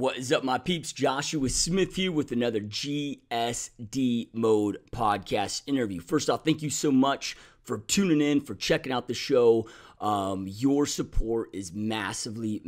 What is up, my peeps? Joshua Smith here with another GSD Mode Podcast interview. First off, thank you so much for tuning in, for checking out the show. Your support is massively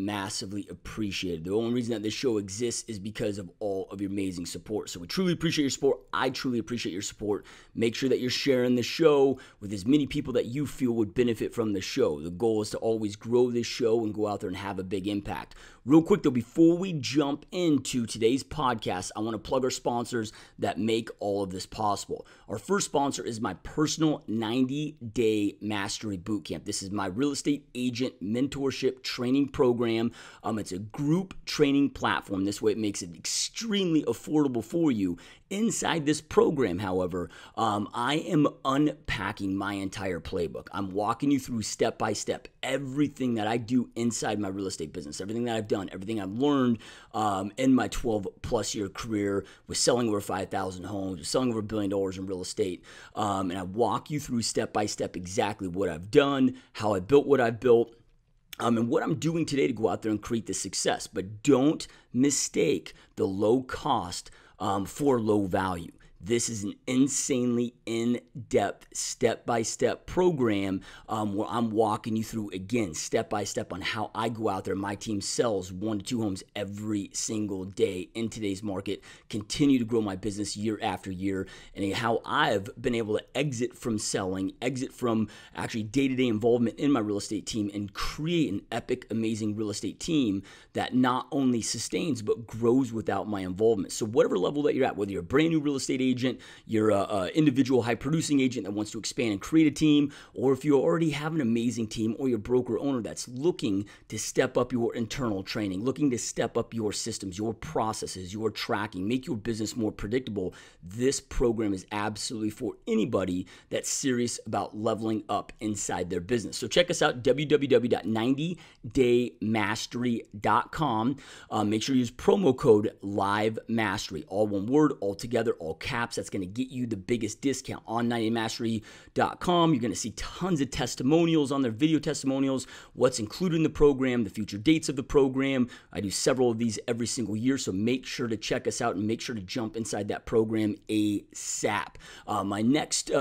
appreciated. The only reason that this show exists is because of all of your amazing support. So we truly appreciate your support. I truly appreciate your support. Make sure that you're sharing the show with as many people that you feel would benefit from the show. The goal is to always grow this show and go out there and have a big impact. Real quick though, before we jump into today's podcast, I want to plug our sponsors that make all of this possible. Our first sponsor is my personal 90-day mastery bootcamp. This is my real estate agent mentorship training program. It's a group training platform. This way it makes it extremely affordable for you. Inside this program, however, I am unpacking my entire playbook. I'm walking you through step by step everything that I do inside my real estate business, everything that I've done, everything I've learned in my 12-plus year career with selling over 5,000 homes, with selling over $1 billion in real estate. And I walk you through step by step exactly what I've done, how I built what I've built, and what I'm doing today to go out there and create the success. But don't mistake the low cost for low value. This is an insanely in-depth, step-by-step program where I'm walking you through, again, step-by-step on how I go out there. My team sells 1 to 2 homes every single day in today's market, continue to grow my business year after year, and how I've been able to exit from selling, exit from actually day-to-day involvement in my real estate team, and create an epic, amazing real estate team that not only sustains but grows without my involvement. So whatever level that you're at, whether you're a brand new real estate agent, you're an individual high-producing agent that wants to expand and create a team, or if you already have an amazing team, or you're a broker owner that's looking to step up your internal training, looking to step up your systems, your processes, your tracking, make your business more predictable, this program is absolutely for anybody that's serious about leveling up inside their business. So check us out, www.90daymastery.com. Make sure you use promo code LIVEMASTERY, all one word, all together, all caps. That's going to get you the biggest discount on 90daymastery.com. You're going to see tons of testimonials on their video testimonials, what's included in the program, the future dates of the program. I do several of these every single year, so make sure to check us out and make sure to jump inside that program ASAP. My next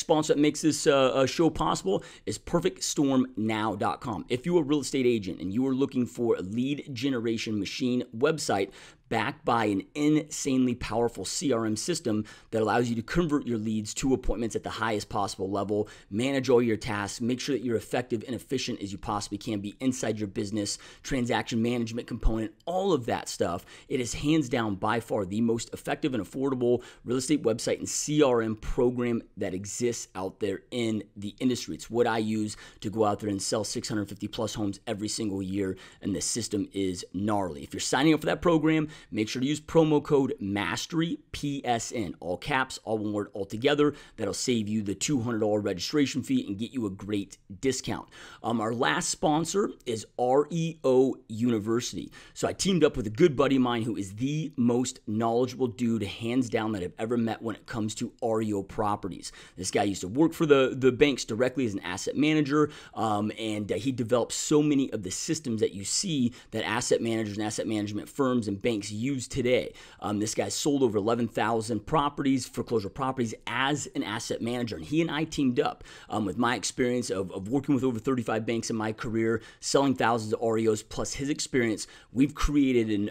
sponsor that makes this show possible is perfectstormnow.com. If you're a real estate agent and you are looking for a lead generation machine website backed by an insanely powerful CRM system that allows you to convert your leads to appointments at the highest possible level, manage all your tasks, make sure that you're effective and efficient as you possibly can be inside your business, transaction management component, all of that stuff. It is hands down by far the most effective and affordable real estate website and CRM program that exists out there in the industry. It's what I use to go out there and sell 650 plus homes every single year, and the system is gnarly. If you're signing up for that program, make sure to use promo code MASTERY, PSN, all caps, all one word, all together. That'll save you the $200 registration fee and get you a great discount. Our last sponsor is REO University. So I teamed up with a good buddy of mine who is the most knowledgeable dude, hands down, that I've ever met when it comes to REO properties. This guy used to work for the banks directly as an asset manager, and he developed so many of the systems that you see that asset managers and asset management firms and banks use today. This guy sold over 11,000 properties, foreclosure properties, as an asset manager. And he and I teamed up with my experience of working with over 35 banks in my career, selling thousands of REOs, plus his experience. We've created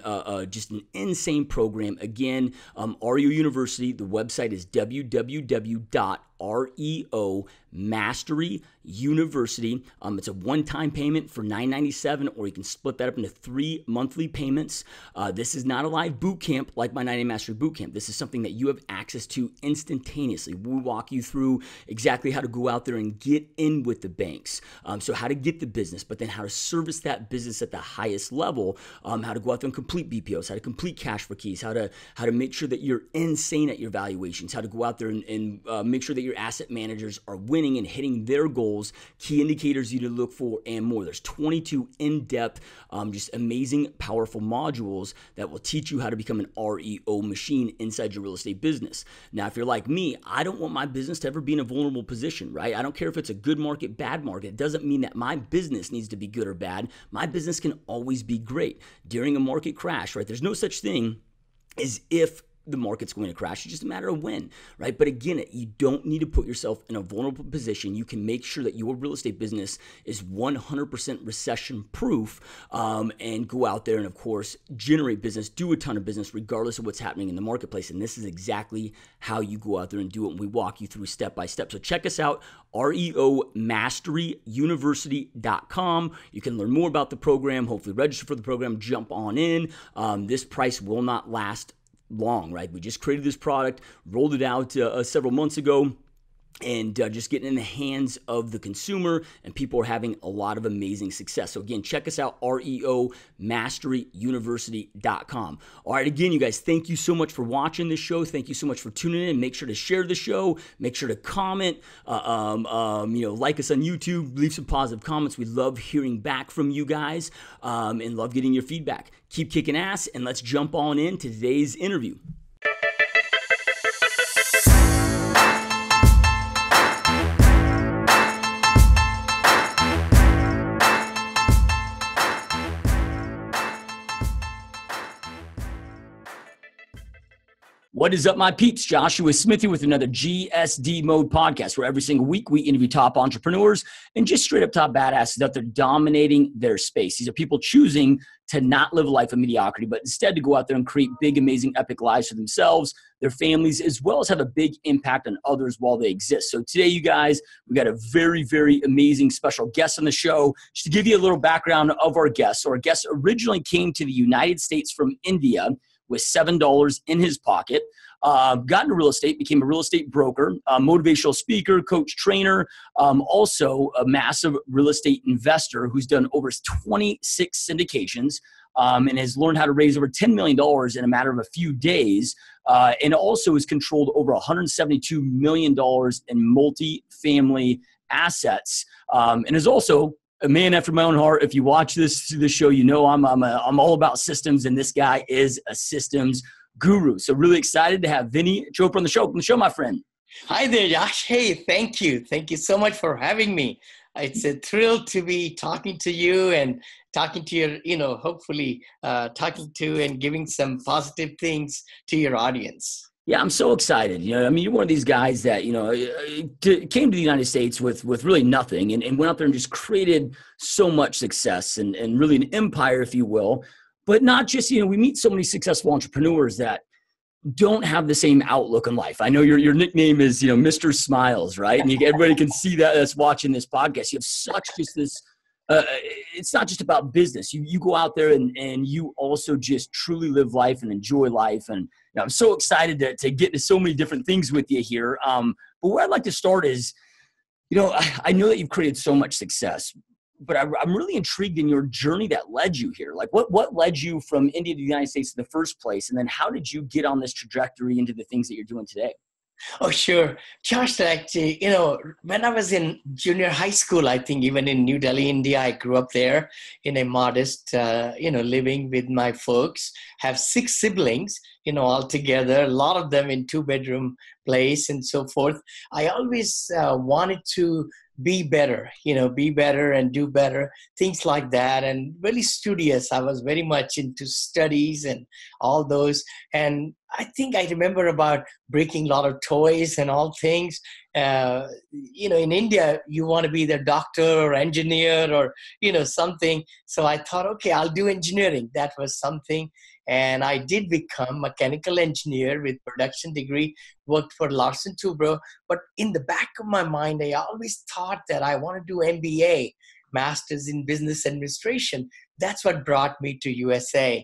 just an insane program. Again, REO University, the website is www.REO University. It's a one-time payment for $997, or you can split that up into 3 monthly payments. This is not a live boot camp like my 90-Day Mastery Boot Camp. This is something that you have access to instantaneously. We walk you through exactly how to go out there and get in with the banks. So how to get the business, but then how to service that business at the highest level, how to go out there and complete BPOs, how to complete cash for keys, how to make sure that you're insane at your valuations, how to go out there and make sure that your asset managers are winning and hitting their goals, key indicators you need to look for, and more. There's 22 in-depth, just amazing, powerful modules that will teach you how to become an REO machine inside your real estate business. Now, if you're like me, I don't want my business to ever be in a vulnerable position, right? I don't care if it's a good market, bad market. It doesn't mean that my business needs to be good or bad. My business can always be great. During a market crash, right? There's no such thing as if the market's going to crash. It's just a matter of when, right? But again, you don't need to put yourself in a vulnerable position. You can make sure that your real estate business is 100% recession proof, and go out there and, of course, generate business, do a ton of business regardless of what's happening in the marketplace. And this is exactly how you go out there and do it. And we walk you through step by step. So check us out, reomasteryuniversity.com. You can learn more about the program, hopefully register for the program, jump on in. This price will not last long, right? We just created this product, rolled it out several months ago, and just getting in the hands of the consumer, and people are having a lot of amazing success. So again, check us out, reomasteryuniversity.com. All right, again, you guys, thank you so much for watching this show. Thank you so much for tuning in. Make sure to share the show. Make sure to comment, like us on YouTube, leave some positive comments. We love hearing back from you guys, and love getting your feedback. Keep kicking ass, and let's jump on into today's interview. What is up, my peeps? Joshua Smithy with another GSD Mode Podcast, where every single week we interview top entrepreneurs and just straight up top badasses that they're dominating their space. These are people choosing to not live a life of mediocrity, but instead to go out there and create big, amazing, epic lives for themselves, their families, as well as have a big impact on others while they exist. So today, you guys, we got a very, very amazing special guest on the show. Just to give you a little background of our guest. So our guest originally came to the United States from India with $7 in his pocket, got into real estate, became a real estate broker, motivational speaker, coach, trainer, also a massive real estate investor who's done over 26 syndications, and has learned how to raise over $10 million in a matter of a few days, and also has controlled over $172 million in multi-family assets, and is also a man after my own heart. If you watch this show, you know I'm all about systems, and this guy is a systems guru. So really excited to have Vinney Chopra on the show. My friend. Hi there, Josh. Hey, thank you. Thank you so much for having me. It's a thrill to be talking to you and talking to your, hopefully talking to and giving some positive things to your audience. Yeah, I'm so excited. You're one of these guys that, came to the United States with really nothing and went out there and just created so much success and really an empire, if you will. But not just, we meet so many successful entrepreneurs that don't have the same outlook on life. I know your nickname is, Mr. Smiles, right? And everybody can see that's watching this podcast. You have such just this, it's not just about business. You go out there and you also just truly live life and enjoy life. And I'm so excited to get into so many different things with you here. But where I'd like to start is, I know that you've created so much success, but I'm really intrigued in your journey that led you here. Like what led you from India to the United States in the first place? And then how did you get on this trajectory into the things that you're doing today? Oh, sure. Josh, actually, when I was in junior high school, I think even in New Delhi, India, I grew up there in a modest, living with my folks, have 6 siblings, all together, a lot of them in 2-bedroom place and so forth. I always wanted to be better and do better, things like that. And really studious. I was very much into studies and all those. And I think I remember about breaking a lot of toys and all things. In India, you want to be the doctor or engineer or, something. So I thought, okay, I'll do engineering. That was something. And I did become mechanical engineer with production degree, worked for Larsen Toubro. But in the back of my mind, I always thought that I want to do MBA, Masters in Business Administration. That's what brought me to USA.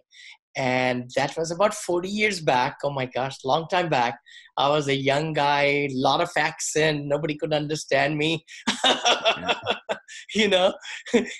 And that was about 40 years back. Oh my gosh, long time back. I was a young guy, a lot of accent. Nobody could understand me.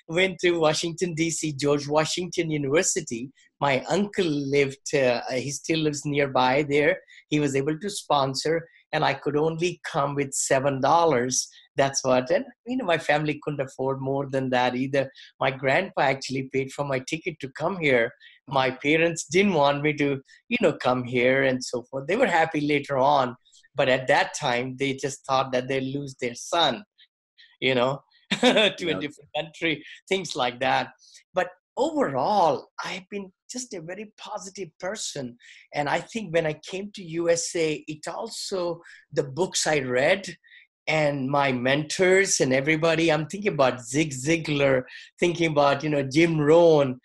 Went to Washington, D.C., George Washington University. My uncle lived, he still lives nearby there. He was able to sponsor. and I could only come with $7. That's what, and my family couldn't afford more than that either. My grandpa actually paid for my ticket to come here. My parents didn't want me to, come here and so forth. They were happy later on, but at that time, they just thought that they'd lose their son, to a Yep. different country, things like that. But overall, I've been just a very positive person. And I think when I came to USA, it also, the books I read and my mentors and everybody, I'm thinking about Zig Ziglar, thinking about, Jim Rohn,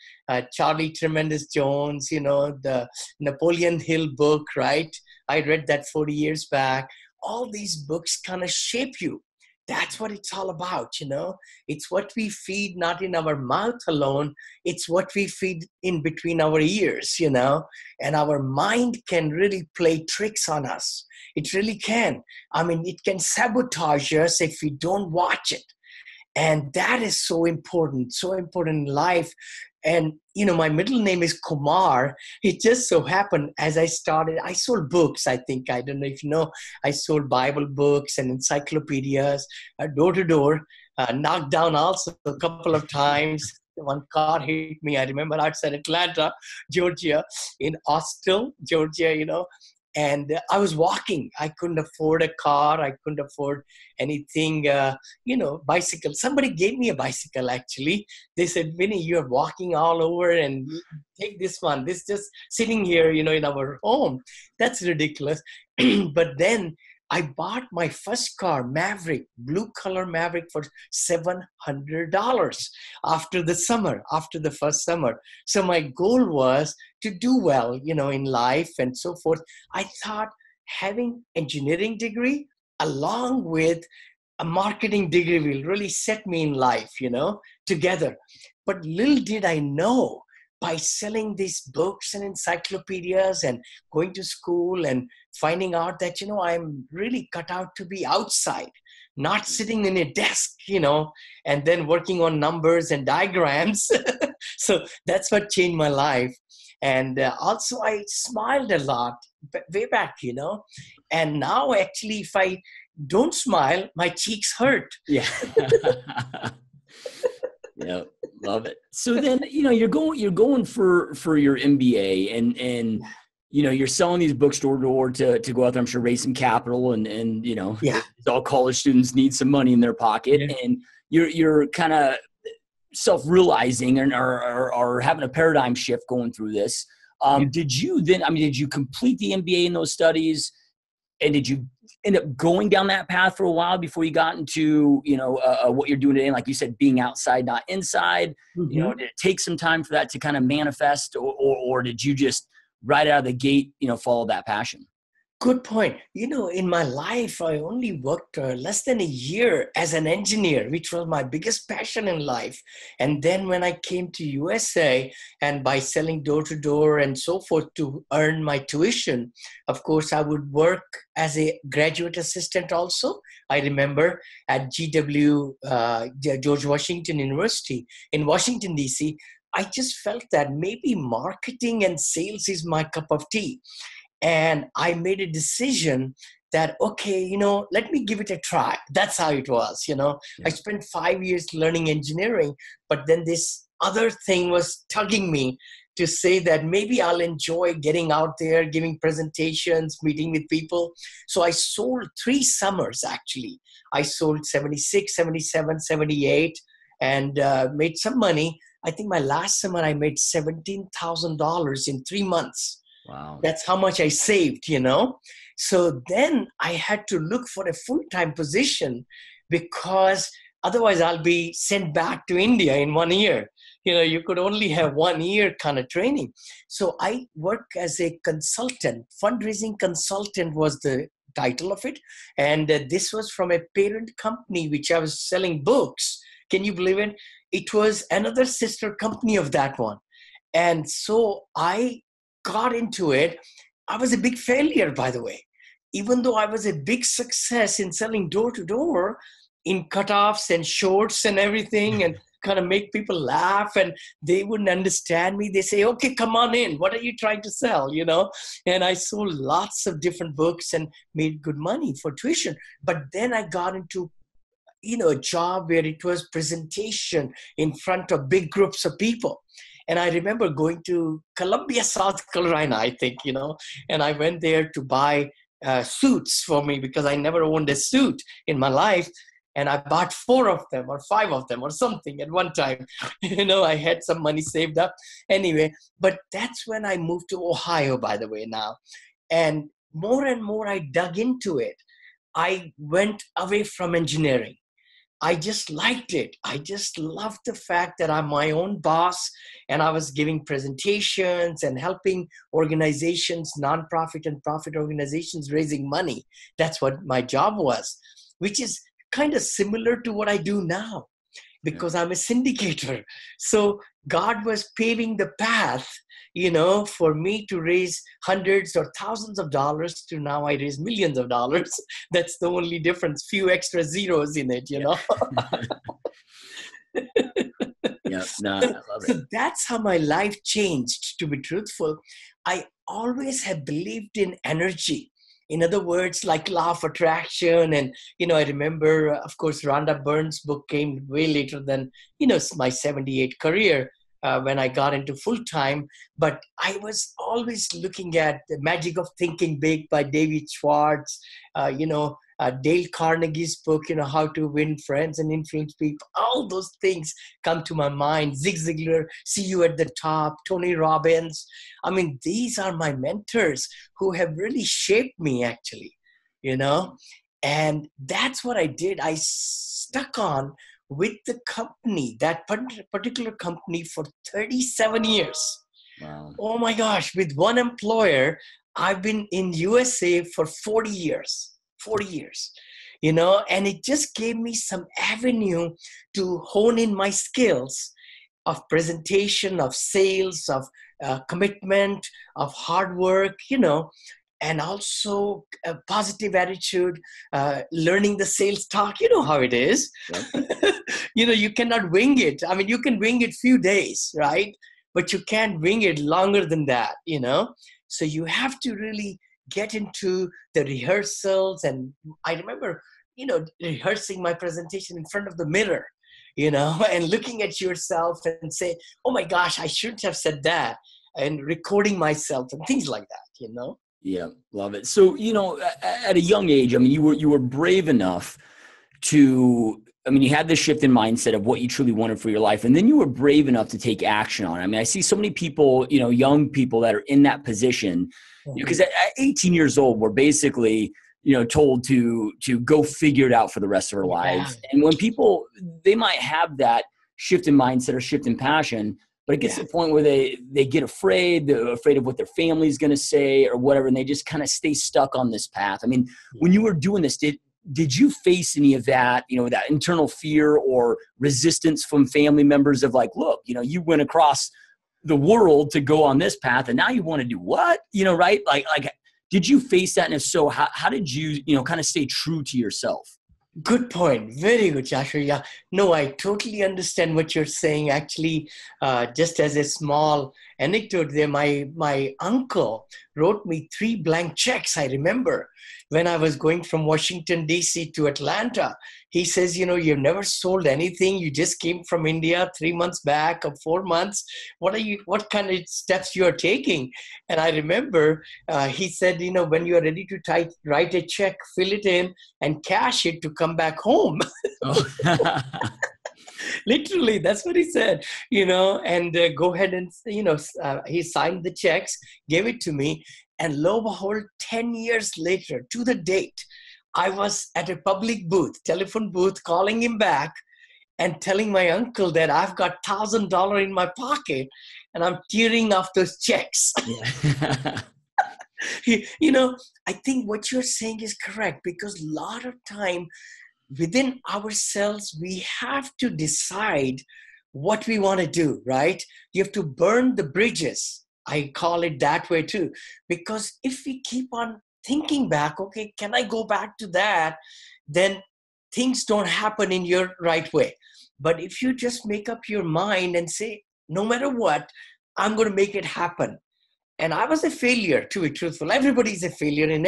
Charlie Tremendous Jones, the Napoleon Hill book, right? I read that 40 years back. All these books kind of shape you. That's what it's all about, It's what we feed, not in our mouth alone. It's what we feed in between our ears, And our mind can really play tricks on us. It really can. I mean, it can sabotage us if we don't watch it. And that is so important in life. And, my middle name is Kumar. It just so happened as I started, I sold books, I think. I don't know if you know, I sold Bible books and encyclopedias, door to door, knocked down also a couple of times. One car hit me, I remember, outside Atlanta, Georgia, in Austell, Georgia, and I was walking. I couldn't afford a car. I couldn't afford anything, bicycle. Somebody gave me a bicycle, actually. They said, Vinney, you're walking all over and take this one. This just sitting here, in our home. That's ridiculous. But then I bought my first car, Maverick, blue color Maverick, for $700 after the first summer. So my goal was to do well, in life and so forth. I thought having engineering degree along with a marketing degree will really set me in life, together. But little did I know, by selling these books and encyclopedias and going to school and finding out that, I'm really cut out to be outside, not sitting in a desk, and then working on numbers and diagrams. So that's what changed my life. And also I smiled a lot way back, and now actually if I don't smile, my cheeks hurt. Yeah. Yeah, love it. So then, you're going for your MBA and you're selling these books door to door to go out there, I'm sure, raise some capital and Yeah. all college students need some money in their pocket. Yeah. And you're kind of self-realizing or having a paradigm shift going through this. Did you complete the MBA in those studies? And did you end up going down that path for a while before you got into, what you're doing today? And like you said, being outside, not inside, did it take some time for that to kind of manifest or did you just right out of the gate, follow that passion? Good point. In my life, I only worked less than a year as an engineer, which was my biggest passion in life. And then when I came to USA and by selling door to door and so forth to earn my tuition, of course, I would work as a graduate assistant also. I remember at George Washington University in Washington, D.C., I just felt that maybe marketing and sales is my cup of tea. And I made a decision that, okay, let me give it a try. That's how it was, Yeah. I spent 5 years learning engineering, but then this other thing was tugging me to say that maybe I'll enjoy getting out there, giving presentations, meeting with people. So I sold 3 summers, actually. I sold 76, 77, 78, and made some money. I think my last summer I made $17,000 in 3 months. Wow. That's how much I saved, So then I had to look for a full-time position because otherwise I'll be sent back to India in 1 year. You could only have 1 year kind of training. So I work as a consultant. Fundraising consultant was the title of it. And this was from a parent company, which I was selling books. Can you believe it? It was another sister company of that one. And so I got into it. I was a big failure, by the way. Even though I was a big success in selling door to door in cutoffs and shorts and everything and kind of make people laugh, and they wouldn't understand me. They say, okay, come on in. What are you trying to sell? And I sold lots of different books and made good money for tuition. But then I got into a job where it was presentation in front of big groups of people. And I remember going to Columbia, South Carolina, I think, and I went there to buy suits for me because I never owned a suit in my life. And I bought 4 of them or 5 of them or something at one time. I had some money saved up. Anyway, but that's when I moved to Ohio, by the way, now. And more I dug into it. I went away from engineering. I just liked it. I just loved the fact that I'm my own boss, and I was giving presentations and helping organizations, nonprofit and profit organizations, raising money. That's what my job was, which is kind of similar to what I do now because I'm a syndicator. So God was paving the path, for me to raise hundreds or thousands of dollars to now I raise millions of dollars. That's the only difference. Few extra zeros in it, Yeah, no, I love it. So that's how my life changed, to be truthful. I always have believed in energy. In other words, like law of attraction. And, I remember, of course, Rhonda Byrne's book came way later than, my 78 career when I got into full-time. But I was always looking at The Magic of Thinking Big by David Schwartz, Dale Carnegie's book, How to Win Friends and Influence People. All those things come to my mind. Zig Ziglar, See You at the Top, Tony Robbins. I mean, these are my mentors who have really shaped me, actually, and that's what I did. I stuck on with the company, that particular company, for 37 years. Wow. Oh my gosh, with one employer. I've been in USA for 40 years, and it just gave me some avenue to hone in my skills of presentation, of sales, of commitment, of hard work, and also a positive attitude, learning the sales talk. You know how it is. Yep. You cannot wing it. I mean, you can wing it few days, right? But you can't wing it longer than that, So you have to really get into the rehearsals. And I remember, rehearsing my presentation in front of the mirror, and looking at yourself and say, oh my gosh, I shouldn't have said that, and recording myself and things like that, Yeah, love it. So, at a young age, I mean, you were brave enough to, you had this shift in mindset of what you truly wanted for your life. And then you were brave enough to take action on it. I mean, I see so many people, young people that are in that position, because at 18 years old, we're basically, told to go figure it out for the rest of our lives. And when people, they might have that shift in mindset or shift in passion, but it gets to the point where they get afraid. They're afraid of what their family's going to say or whatever. And they just kind of stay stuck on this path. I mean, when you were doing this, did you face any of that, that internal fear or resistance from family members of like, look, you went across the world to go on this path and now you want to do what, right? Like, did you face that? And if so, how did you, kind of stay true to yourself? Good point. Very good, Joshua. Yeah. No, I totally understand what you're saying. Actually, just as a small anecdote there, my uncle wrote me 3 blank checks, I remember, when I was going from Washington, D.C. to Atlanta. He says, you've never sold anything. You just came from India 3 months back or 4 months. What kind of steps you are taking? And I remember he said, when you are ready to write a check, fill it in and cash it to come back home. Oh. Literally, that's what he said, and go ahead and, he signed the checks, gave it to me. And lo and behold, 10 years later, to the date, I was at a public booth, telephone booth, calling him back and telling my uncle that I've got $1,000 in my pocket and I'm tearing off those checks. Yeah. I think what you're saying is correct, because a lot of time within ourselves, we have to decide what we want to do, right? You have to burn the bridges. I call it that way too, because if we keep on thinking back, okay, can I go back to that? Then things don't happen in your right way. But if you just make up your mind and say, no matter what, I'm going to make it happen. And I was a failure, to be truthful. Everybody's a failure in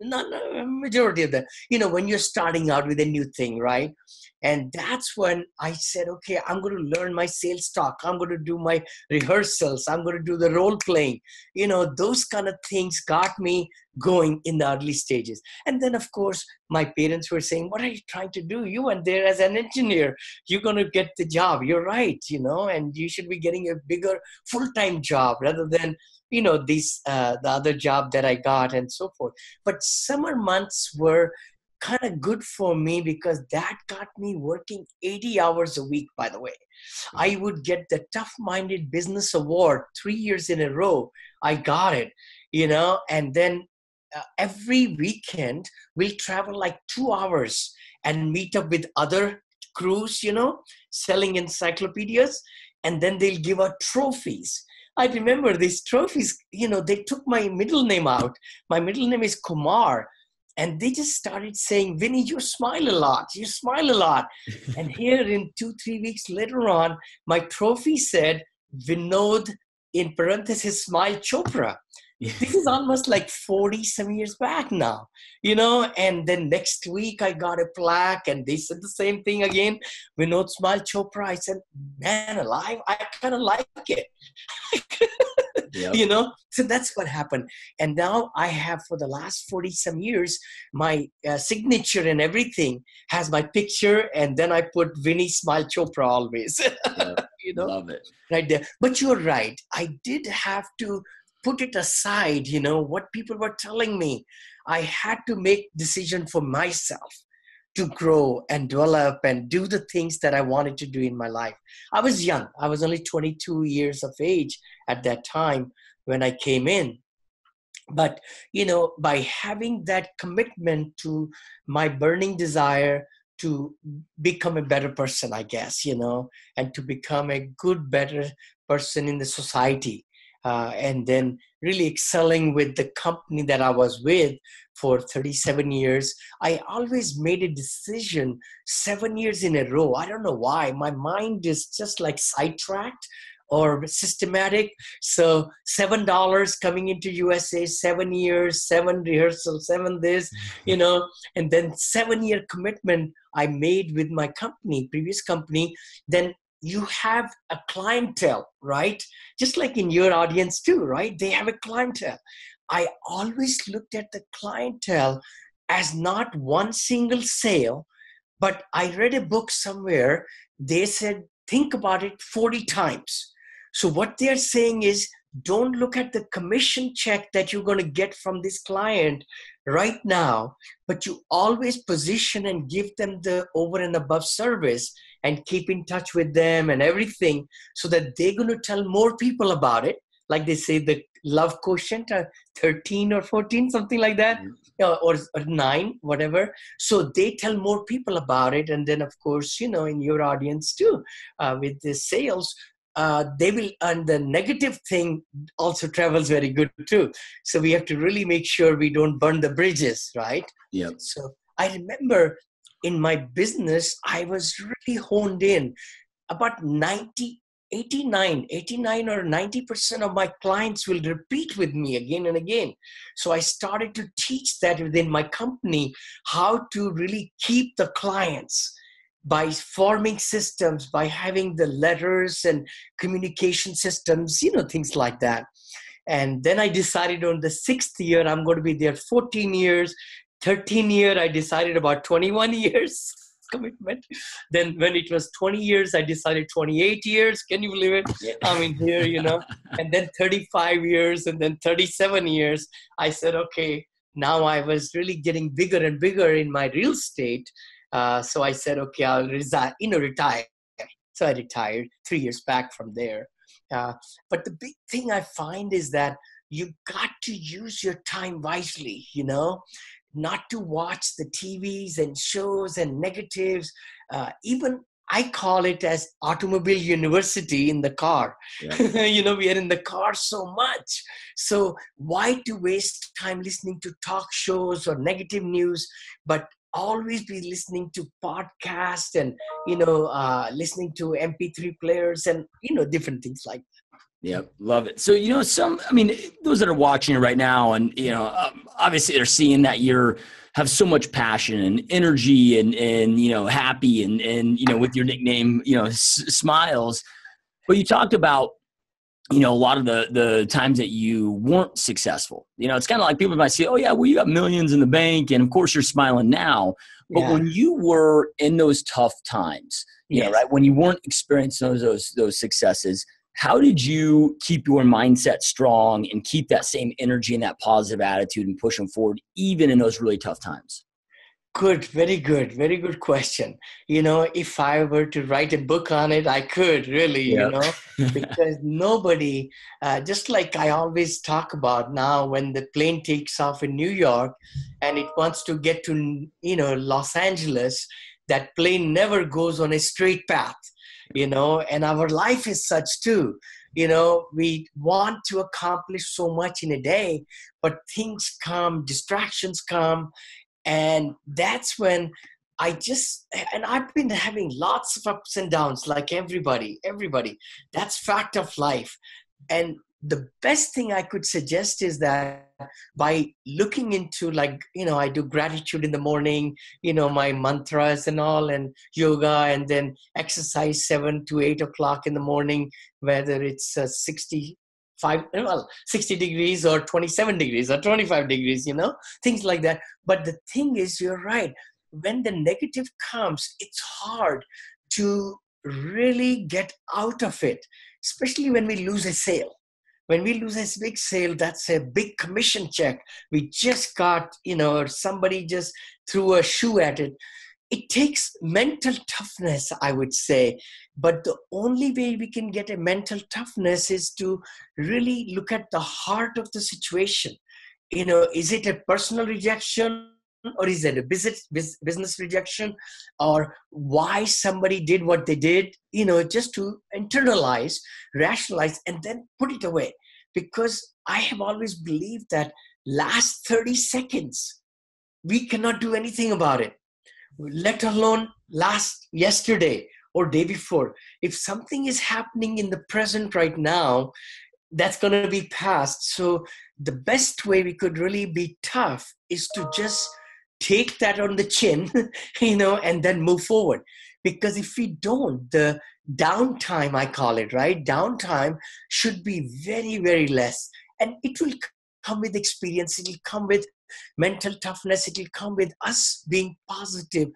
not majority of them. When you're starting out with a new thing, right? And that's when I said, okay, I'm going to learn my sales talk. I'm going to do my rehearsals. I'm going to do the role playing. Those kind of things got me going in the early stages. And then, of course, my parents were saying, what are you trying to do? You went there as an engineer. You're going to get the job. You're right, and you should be getting a bigger full-time job rather than the other job that I got and so forth. But summer months were kind of good for me because that got me working 80 hours a week, by the way. I would get the Tough-Minded Business Award 3 years in a row. I got it, and then every weekend we'll travel like 2 hours and meet up with other crews, selling encyclopedias, and then they'll give out trophies. I remember these trophies, they took my middle name out. My middle name is Kumar. And they just started saying, Vinney, you smile a lot. You smile a lot. And here in 2-3 weeks later on, my trophy said, Vinod, in parenthesis, Smile Chopra. This is almost like 40-some years back now, and then next week I got a plaque and they said the same thing again, Vinod Smile Chopra. I said, man alive, I kind of like it. Yep. So that's what happened. And now I have, for the last 40-some years, my signature and everything has my picture, and then I put Vinney Smile Chopra always. Yep. Love it. Right there. But you're right. I did have to put it aside, what people were telling me. I had to make decision for myself to grow and develop and do the things that I wanted to do in my life. I was young. I was only 22 years of age at that time when I came in. But, by having that commitment to my burning desire to become a better person, I guess, and to become a good, better person in the society. And then really excelling with the company that I was with for 37 years. I always made a decision 7 years in a row. I don't know why. My mind is just like sidetracked or systematic. So $7 coming into USA, 7 years, 7 rehearsals, 7 this, and then 7-year commitment I made with my company, previous company. Then you have a clientele, right? Just like in your audience too, right? They have a clientele. I always looked at the clientele as not one single sale, but I read a book somewhere. They said, think about it 40 times. So what they're saying is, don't look at the commission check that you're going to get from this client right now, but you always position and give them the over and above service and keep in touch with them and everything so that they're going to tell more people about it. Like they say, the love quotient, 13 or 14, something like that, or 9, whatever. So they tell more people about it. And then, of course, in your audience too, with the sales, they will, and the negative thing also travels very good too. So we have to really make sure we don't burn the bridges, right? Yep. So I remember in my business, I was really honed in. About 89 or 90% of my clients will repeat with me again and again. So I started to teach that within my company, how to really keep the clients by forming systems, by having the letters and communication systems, things like that. And then I decided on the 6th year, I'm going to be there 14 years. 13 year, I decided about 21 years commitment. Then when it was 20 years, I decided 28 years. Can you believe it? Yeah. I'm in here, and then 35 years and then 37 years. I said, okay, now I was really getting bigger and bigger in my real estate. So I said, okay, I'll retire. So I retired 3 years back from there. But the big thing I find is that you got to use your time wisely, not to watch the TVs and shows and negatives. Even I call it as automobile university in the car. Yeah. We are in the car so much. So why to waste time listening to talk shows or negative news? But always be listening to podcasts and, listening to MP3 players and, different things like that. Yep. Love it. So, those that are watching it right now and, obviously they're seeing that have so much passion and energy and happy and with your nickname, Smiles. But you talked about, a lot of the times that you weren't successful. It's kind of like people might say, oh, yeah, well, you got millions in the bank. And of course, you're smiling now. But when you were in those tough times, right, when you weren't experiencing those successes, how did you keep your mindset strong and keep that same energy and that positive attitude and pushing forward, even in those really tough times? Good. Very good question. If I were to write a book on it, I could really, because nobody, just like I always talk about now, when the plane takes off in New York and it wants to get to, Los Angeles, that plane never goes on a straight path, and our life is such too. We want to accomplish so much in a day, but things come, distractions come. And that's when I've been having lots of ups and downs like everybody. That's fact of life. And the best thing I could suggest is that by looking into I do gratitude in the morning, my mantras and all, and yoga, and then exercise 7 to 8 o'clock in the morning, whether it's 60 degrees or 27 degrees or 25 degrees, things like that. But the thing is, you're right. When the negative comes, it's hard to really get out of it, especially when we lose a sale. When we lose a big sale, that's a big commission check. We just got, or somebody just threw a shoe at it. It takes mental toughness, I would say. But the only way we can get a mental toughness is to really look at the heart of the situation. Is it a personal rejection, or is it a business rejection, or why somebody did what they did, just to internalize, rationalize, and then put it away. Because I have always believed that last 30 seconds, we cannot do anything about it, let alone last yesterday or day before. If something is happening in the present right now, that's going to be past. So the best way we could really be tough is to just take that on the chin, and then move forward. Because if we don't, the downtime, I call it, right? Downtime should be very, very less. And it will come with experience. It will come with mental toughness. It will come with us being positive,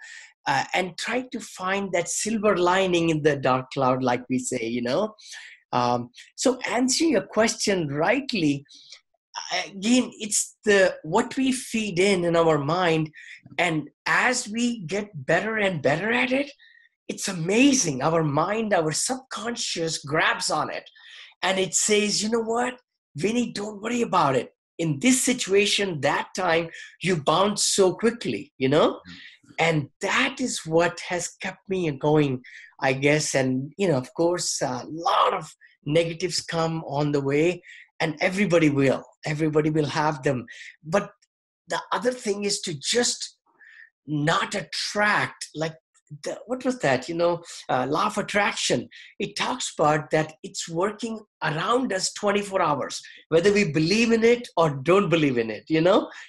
and try to find that silver lining in the dark cloud, like we say, So answering your question rightly, again, it's what we feed in our mind. And as we get better and better at it, it's amazing. Our mind, our subconscious grabs on it. And it says, you know what, Vinney, don't worry about it. In this situation, that time, you bounce so quickly, And that is what has kept me going, I guess. And, of course, a lot of negatives come on the way. And everybody will have them. But the other thing is to just not attract, like, what was that? Law of attraction. It talks about that it's working around us 24 hours, whether we believe in it or don't believe in it,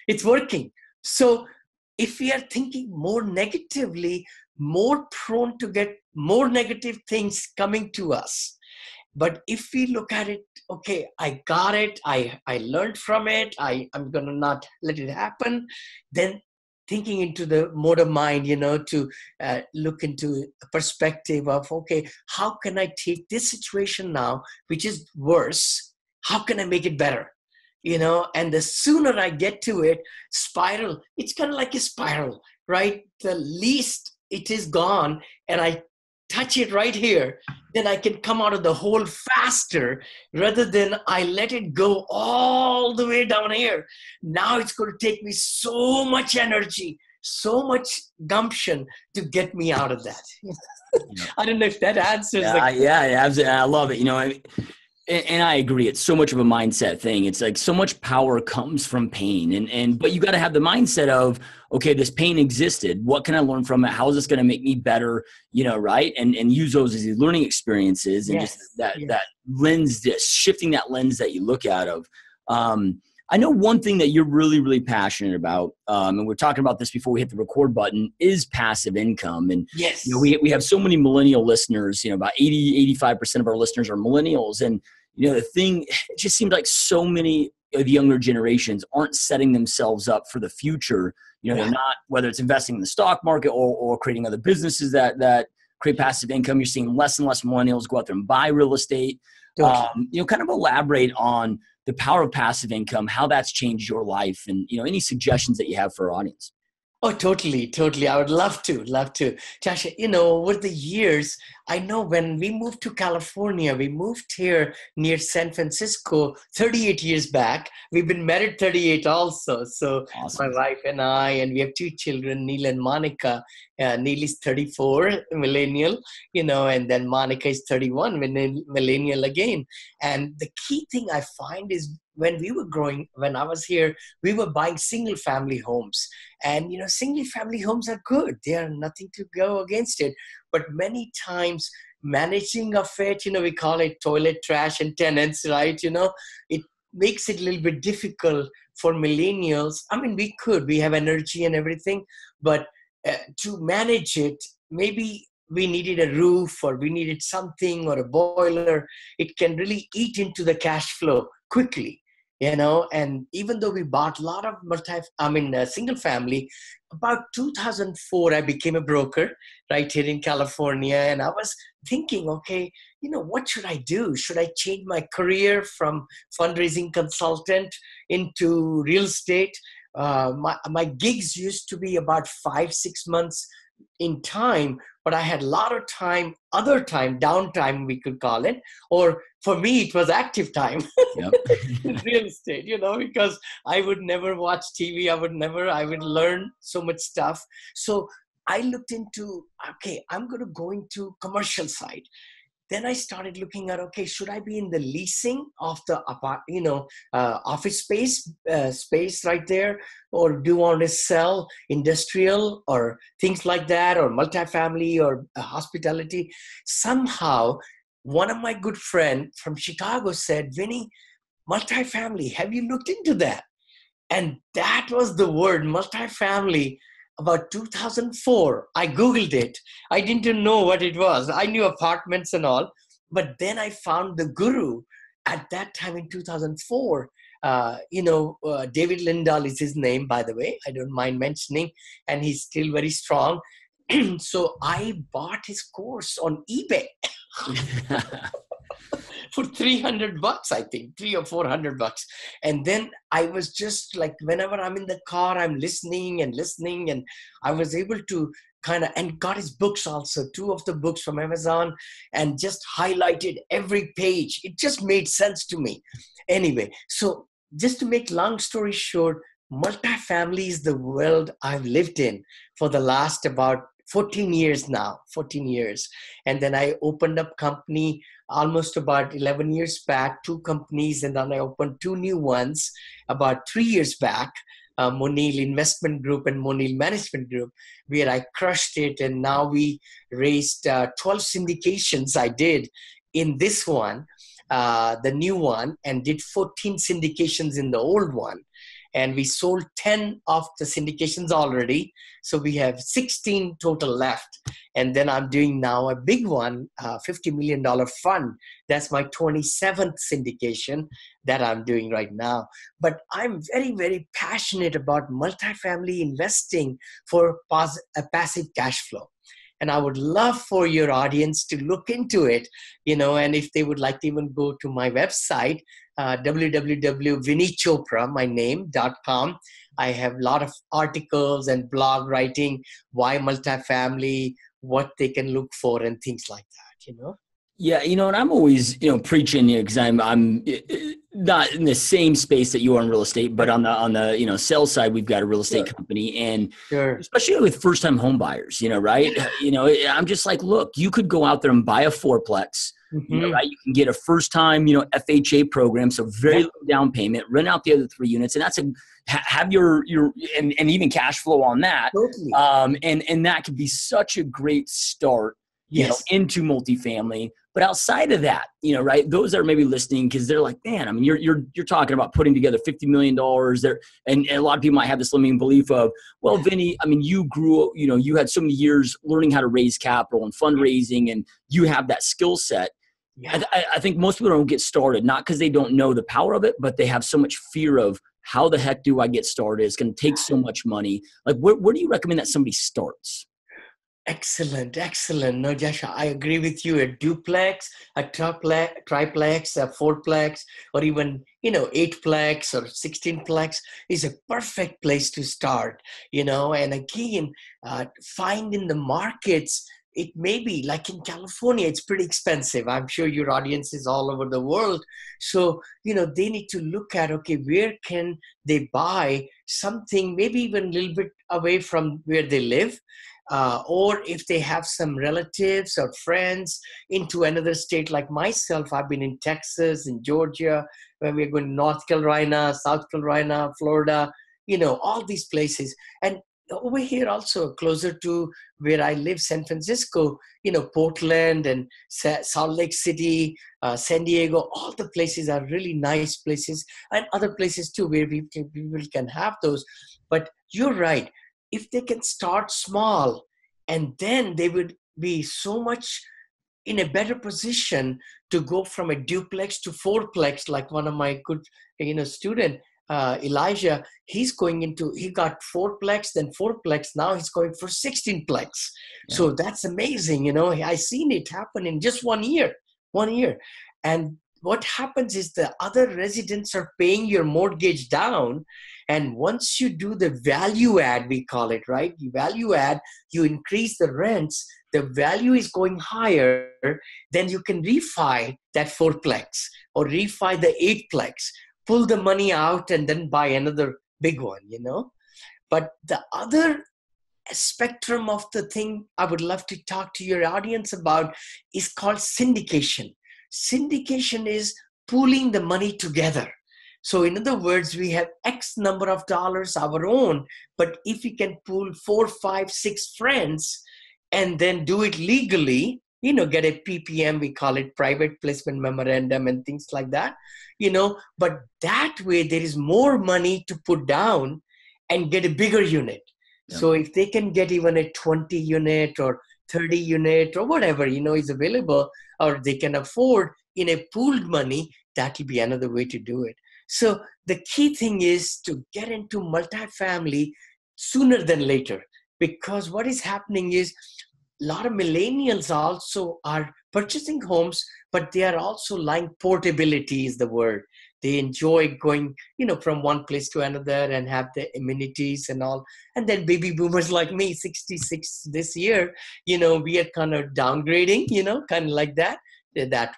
it's working. So if we are thinking more negatively, more prone to get more negative things coming to us. But if we look at it, okay, I got it, I learned from it, I'm going to not let it happen, then thinking into the mode of mind, to look into a perspective of, okay, how can I take this situation now, which is worse, how can I make it better? And the sooner I get to it, spiral, it's kind of like a spiral, right? The least it is gone and I touch it right here, then I can come out of the hole faster rather than I let it go all the way down here. Now it's going to take me so much energy, so much gumption to get me out of that. I don't know if that answers. Yeah, absolutely. I love it. And I agree. It's so much of a mindset thing. It's like so much power comes from pain. But you got to have the mindset of, okay, this pain existed. What can I learn from it? How is this going to make me better? Right. And use those as learning experiences and just that lens, just shifting that lens that you look out of. I know one thing that you're really, really passionate about, and we're talking about this before we hit the record button, is passive income. And we have so many millennial listeners, about 85% of our listeners are millennials. And, the thing, it just seems like so many of the younger generations aren't setting themselves up for the future. They're not, whether it's investing in the stock market or creating other businesses that create passive income. You're seeing less and less millennials go out there and buy real estate. Kind of elaborate on the power of passive income, how that's changed your life, and any suggestions that you have for our audience. Oh, totally. I would love to. Josh, over the years, I know when we moved to California, we moved here near San Francisco 38 years back. We've been married 38 also. So awesome. My wife and I, and we have 2 children, Neil and Monica. Neil is 34, millennial, and then Monica is 31, millennial again. And the key thing I find is when I was here, we were buying single family homes. And, single family homes are good. They are nothing to go against it. But many times managing of it, we call it toilet trash and tenants, right? It makes it a little bit difficult for millennials. I mean, we have energy and everything, but to manage it, maybe we needed a roof or we needed something or a boiler. It can really eat into the cash flow quickly. And even though we bought a lot of single family, about 2004, I became a broker right here in California. And I was thinking, okay, what should I do? Should I change my career from fundraising consultant into real estate? My gigs used to be about 5-6 months in time, but I had a lot of time, other time, downtime, we could call it, or for me, it was active time in real estate, because I would never watch TV. I would learn so much stuff. So I looked into, okay, I'm going to go into commercial side. Then I started looking at, okay, should I be in the leasing of the office space right there, or do I want to sell industrial or things like that, or multifamily or hospitality? Somehow, one of my good friends from Chicago said, "Vinney, multifamily. Have you looked into that?" And that was the word, multifamily. About 2004, I Googled it. I didn't know what it was. I knew apartments and all, but then I found the guru at that time in 2004. David Lindahl is his name, by the way. I don't mind mentioning, and he's still very strong. So I bought his course on eBay. For $300, I think, $300 or $400. And then I was just like, whenever I'm in the car, I'm listening. And I was able to and got his books also, 2 of the books from Amazon, and just highlighted every page. It just made sense to me. Anyway, so just to make long story short, multifamily is the world I've lived in for the last about 14 years now, 14 years. And then I opened up company almost about 11 years back, 2 companies, and then I opened 2 new ones about 3 years back, Monil Investment Group and Monil Management Group, where I crushed it. And now we raised 12 syndications I did in this one, the new one, and did 14 syndications in the old one. And we sold 10 of the syndications already. So we have 16 total left. And then I'm doing now a big one, $50 million fund. That's my 27th syndication that I'm doing right now. But I'm very, very passionate about multifamily investing for a passive cash flow. And I would love for your audience to look into it, and if they would like to even go to my website, www.vinneychopra.com. I have a lot of articles and blog writing, why multifamily, what they can look for and things like that, Yeah, and I'm always, preaching, because I'm not in the same space that you are in real estate, but on the sales side, we've got a real estate company, and especially with first time home buyers, right? I'm just like, look, you could go out there and buy a fourplex, Mm-hmm. Right? You can get a first time, FHA program. So very low down payment, rent out the other 3 units. And that's have your, and even cash flow on that. Totally. And that could be such a great start, Yes. into multifamily. But outside of that, right, those that are maybe listening, because they're like, man, I mean, you're talking about putting together $50 million there. And a lot of people might have this limiting belief of, well, Vinney, I mean, you grew, you had so many years learning how to raise capital and fundraising, and you have that skill set. Yeah. I think most people don't get started, not because they don't know the power of it, but they have so much fear of, how the heck do I get started? It's going to take so much money. Like, where do you recommend that somebody starts? Excellent. No, Joshua, I agree with you. A duplex, a triplex, a fourplex, or even, eightplex or 16plex is a perfect place to start, and again, find in the markets. It may be like in California, it's pretty expensive. I'm sure your audience is all over the world. So, they need to look at, okay, where can they buy something, maybe even a little bit away from where they live. Or if they have some relatives or friends into another state like myself, I've been in Texas, in Georgia, when we're going to North Carolina, South Carolina, Florida, all these places. And over here also closer to where I live, San Francisco, Portland and Salt Lake City, San Diego, all the places are really nice places, and other places too where people can have those. But you're right. If they can start small, and then they would be so much in a better position to go from a duplex to fourplex, like one of my good, student, Elijah, he got fourplex, then fourplex, now he's going for 16plex. Yeah. So that's amazing. I seen it happen in just 1 year. And what happens is the other residents are paying your mortgage down. And once you do the value add, we call it, right? You value add, you increase the rents, the value is going higher, then you can refi that fourplex or refi the eightplex, pull the money out and then buy another big one, But the other spectrum of the thing I would love to talk to your audience about is called syndication. Syndication is pooling the money together. So in other words, we have X number of dollars our own, but if we can pool 4, 5, 6 friends and then do it legally, get a PPM, we call it private placement memorandum and things like that, but that way there is more money to put down and get a bigger unit. Yeah. So if they can get even a 20 unit or 30 unit or whatever, is available, or they can afford in a pooled money, that will be another way to do it. So the key thing is to get into multifamily sooner than later, because what is happening is a lot of millennials also are purchasing homes, but they are also like portability is the word. They enjoy going, from one place to another and have the amenities and all. And then baby boomers like me, 66 this year, we are kind of downgrading, kind of like that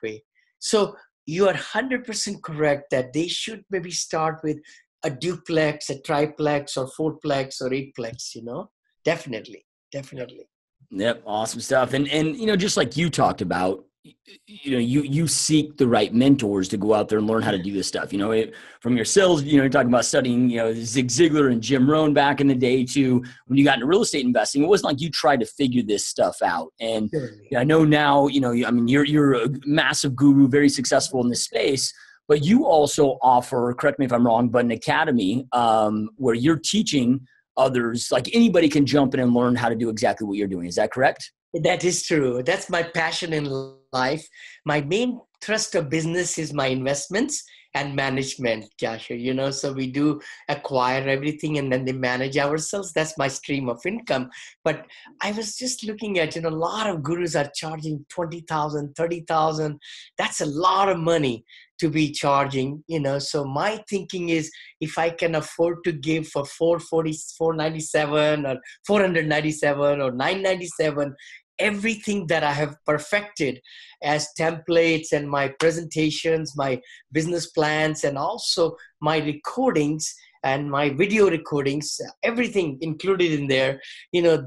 way. So you are 100% correct that they should maybe start with a duplex, a triplex, or fourplex, or eightplex, Definitely. Yep. Awesome stuff. And just like you talked about, you seek the right mentors to go out there and learn how to do this stuff. From your sales, you're talking about studying, Zig Ziglar and Jim Rohn back in the day to when you got into real estate investing. It wasn't like you tried to figure this stuff out. And I know now, you're a massive guru, very successful in this space, but you also offer, correct me if I'm wrong, but an academy where you're teaching others, like anybody can jump in and learn how to do exactly what you're doing. Is that correct? That is true. That's my passion in life. My main thrust of business is my investments and management, Joshua. So we do acquire everything and then they manage ourselves. That's my stream of income. But I was just looking at, a lot of gurus are charging 20,000, 30,000. That's a lot of money to be charging, So my thinking is if I can afford to give for $497 or $497 or $997, everything that I have perfected as templates and my presentations, my business plans, and also my recordings, and my video recordings, everything included in there.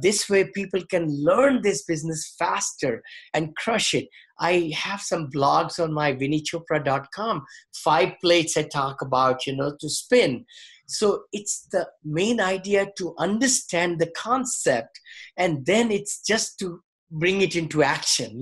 This way people can learn this business faster and crush it. I have some blogs on my VinneyChopra.com, 5 plates I talk about, to spin. So it's the main idea to understand the concept, and then it's just to bring it into action.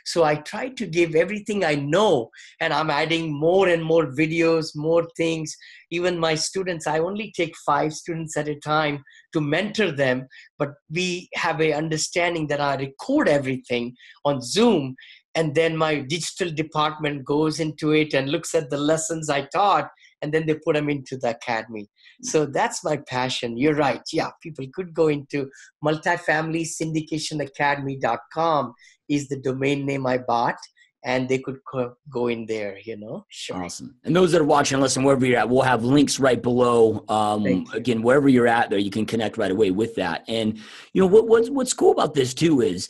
So I try to give everything I know, and I'm adding more and more videos, more things. Even my students, I only take 5 students at a time to mentor them, but we have a understanding that I record everything on Zoom, and then my digital department goes into it and looks at the lessons I taught, and then they put them into the academy. So that's my passion. You're right. Yeah, people could go into multifamilysyndicationacademy.com is the domain name I bought, and they could go in there, Sure. Awesome. And those that are watching and listening, wherever you're at, we'll have links right below. Again, wherever you're at there, you can connect right away with that. And, what's cool about this too is,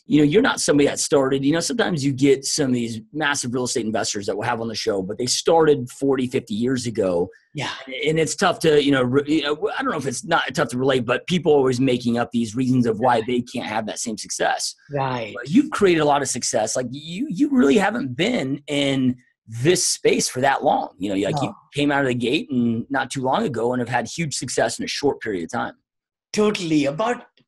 you're not somebody that started, sometimes you get some of these massive real estate investors that we'll have on the show, but they started 40, 50 years ago. Yeah. And it's tough to, I don't know if it's not tough to relate, but people are always making up these reasons of why they can't have that same success. Right. But you've created a lot of success. Like you really haven't been in this space for that long. You came out of the gate and not too long ago and have had huge success in a short period of time. Totally.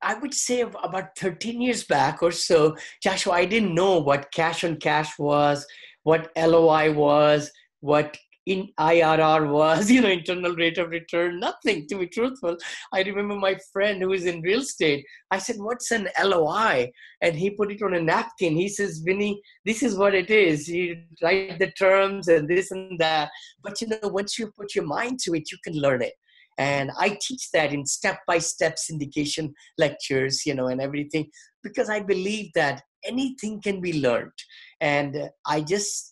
I would say about 13 years back or so, Joshua, I didn't know what cash on cash was, what LOI was, what in IRR was, internal rate of return, nothing, to be truthful. I remember my friend who was in real estate. I said, what's an LOI? And he put it on a napkin. He says, Vinney, this is what it is. You write the terms and this and that. But, once you put your mind to it, you can learn it. And I teach that in step-by-step syndication lectures, and everything, because I believe that anything can be learned. And I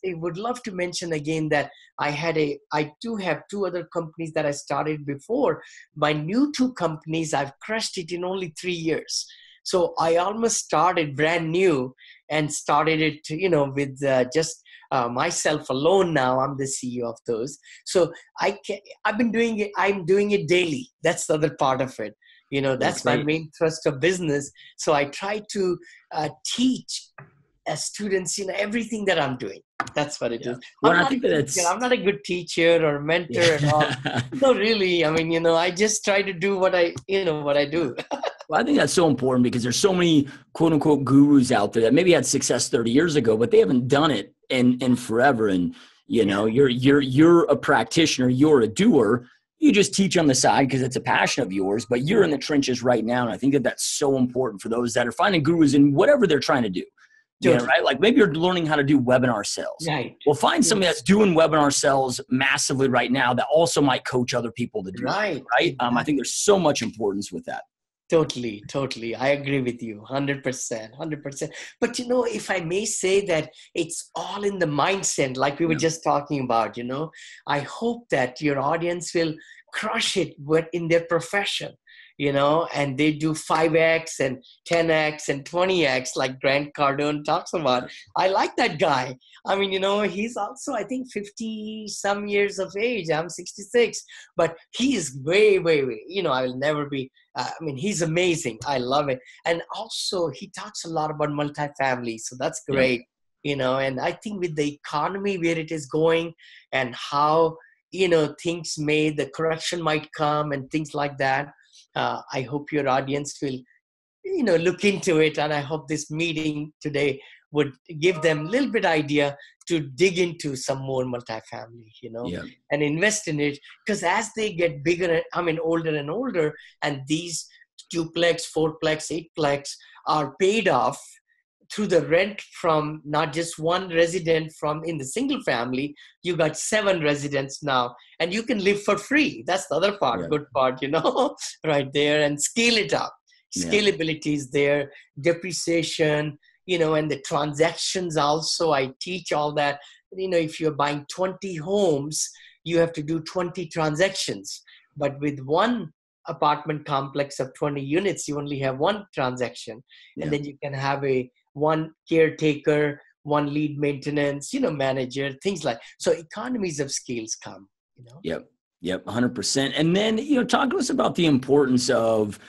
would love to mention again that I do have 2 other companies that I started before. My new 2 companies, I've crushed it in only 3 years. So I almost started brand new and started it, with just myself alone. Now I'm the CEO of those. So I'm doing it daily. That's the other part of it. That's my main thrust of business. So I try to teach students, everything that I'm doing. That's what it is. Well, I'm not a good teacher or mentor at all. No, really. I just try to do what I do. Well, I think that's so important because there's so many quote unquote gurus out there that maybe had success 30 years ago, but they haven't done it in forever. And, you're a practitioner, you're a doer. You just teach on the side because it's a passion of yours, but you're in the trenches right now. And I think that that's so important for those that are finding gurus in whatever they're trying to do. Right? Like maybe you're learning how to do webinar sales. Right. Well, find somebody that's doing webinar sales massively right now that also might coach other people to do it. Right. I think there's so much importance with that. Totally. I agree with you 100%. But, if I may say that it's all in the mindset, like we were just talking about, I hope that your audience will crush it in their profession, and they do 5X and 10X and 20X like Grant Cardone talks about. I like that guy. He's also, I think, 50 some years of age. I'm 66, but he is way, way, way, I will never be, he's amazing. I love it. And also he talks a lot about multifamily. So that's great, and I think with the economy where it is going and how, things the correction might come and things like that. I hope your audience will, look into it. And I hope this meeting today would give them a little bit idea to dig into some more multifamily, and invest in it. Because as they get bigger, older and older, and these duplex, fourplex, eightplex are paid off through the rent from not just one resident from in the single family, you got 7 residents now, and you can live for free. That's the other part, good part, right there, and scale it up. Scalability is there, depreciation, and the transactions also. I teach all that. If you're buying 20 homes, you have to do 20 transactions. But with one apartment complex of 20 units, you only have 1 transaction. And then you can have one caretaker, 1 lead maintenance, manager, things like. So economies of scales come, Yep. Yep, 100%. And then, talk to us about the importance of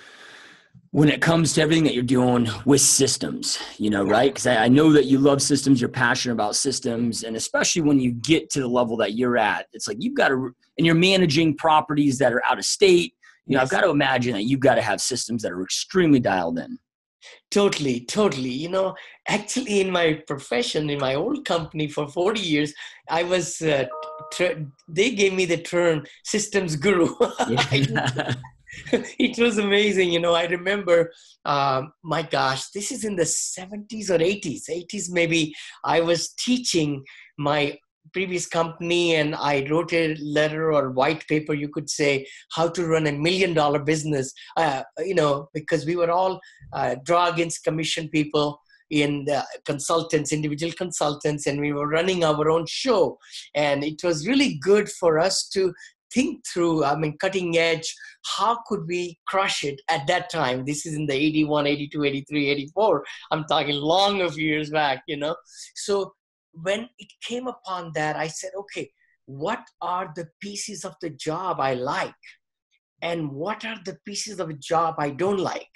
when it comes to everything that you're doing with systems, right? Because I know that you love systems, you're passionate about systems, and especially when you get to the level that you're at, it's like you've got to, and you're managing properties that are out of state. Yes. I've got to imagine that you've got to have systems that are extremely dialed in. Totally. Actually in my profession, in my old company for 40 years, I was, they gave me the term systems guru. Yeah. It was amazing. I remember, my gosh, this is in the 70s or 80s maybe. I was teaching my previous company and I wrote a letter or white paper, you could say, how to run $1 million business, because we were all draw against commission people in consultants, individual consultants, and we were running our own show. And it was really good for us to think through, cutting edge, how could we crush it at that time? This is in the 81, 82, 83, 84. I'm talking long of years back, So when it came upon that, I said, okay, what are the pieces of the job I like? And what are the pieces of a job I don't like?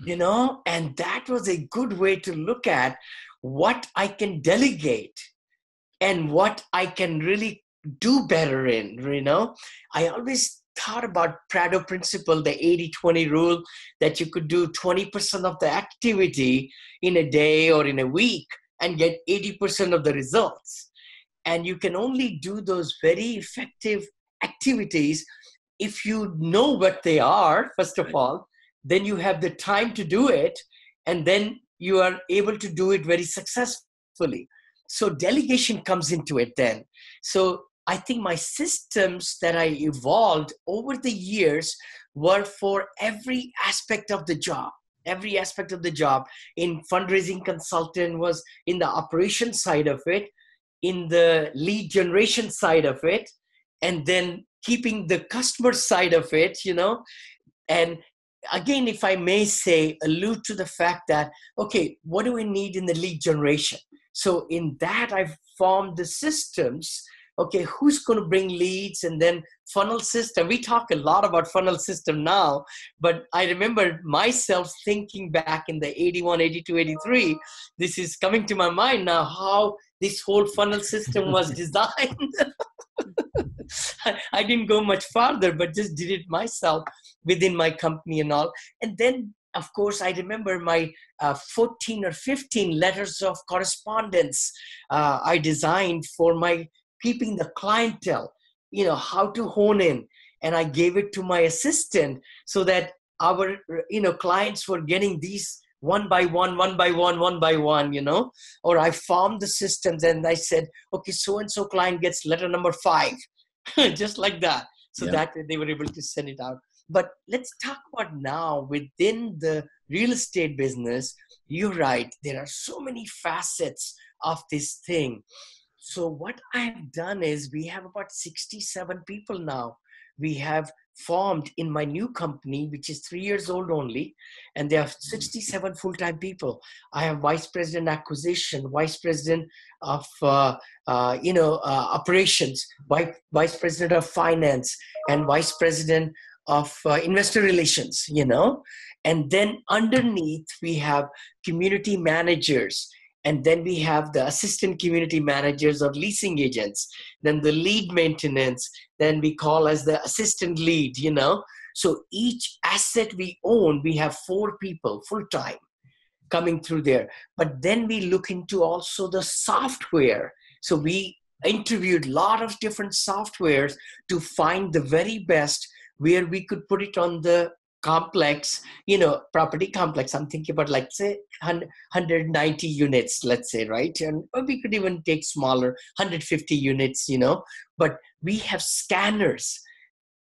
And that was a good way to look at what I can delegate and what I can really do better in, I always thought about Pareto principle, the 80-20 rule, that you could do 20% of the activity in a day or in a week and get 80% of the results. And you can only do those very effective activities if you know what they are, first of all, then you have the time to do it, and then you are able to do it very successfully. So delegation comes into it then. So I think my systems that I evolved over the years were for every aspect of the job. Every aspect of the job. In fundraising consultant was in the operation side of it, in the lead generation side of it, and then keeping the customer side of it, And again, if I may say, allude to the fact that, okay, what do we need in the lead generation? So in that, I've formed the systems. Okay, who's going to bring leads, and then funnel system. We talk a lot about funnel system now, but I remember myself thinking back in the 81, 82, 83, this is coming to my mind now, how this whole funnel system was designed. I didn't go much farther, but just did it myself within my company and all. And then, of course, I remember my 14 or 15 letters of correspondence I designed for my keeping the clientele, how to hone in. And I gave it to my assistant so that our, clients were getting these one by one, or I formed the systems and I said, okay, so-and-so client gets letter number 5, just like that. So that they were able to send it out. But let's talk about now within the real estate business. You're right. There are so many facets of this thing. So what I have done is we have about 67 people now. We have formed in my new company, which is 3 years old only, and there are 67 full-time people. I have vice president acquisition, vice president of operations, vice president of finance, and vice president of investor relations. And then underneath we have community managers. And then we have the assistant community managers or leasing agents, then the lead maintenance, then we call as the assistant lead, So each asset we own, we have 4 people full-time coming through there. But then we look into also the software. So we interviewed a lot of different softwares to find the very best where we could put it on the complex, property complex. I'm thinking about say 190 units, let's say, right? And we could even take smaller, 150 units, but we have scanners,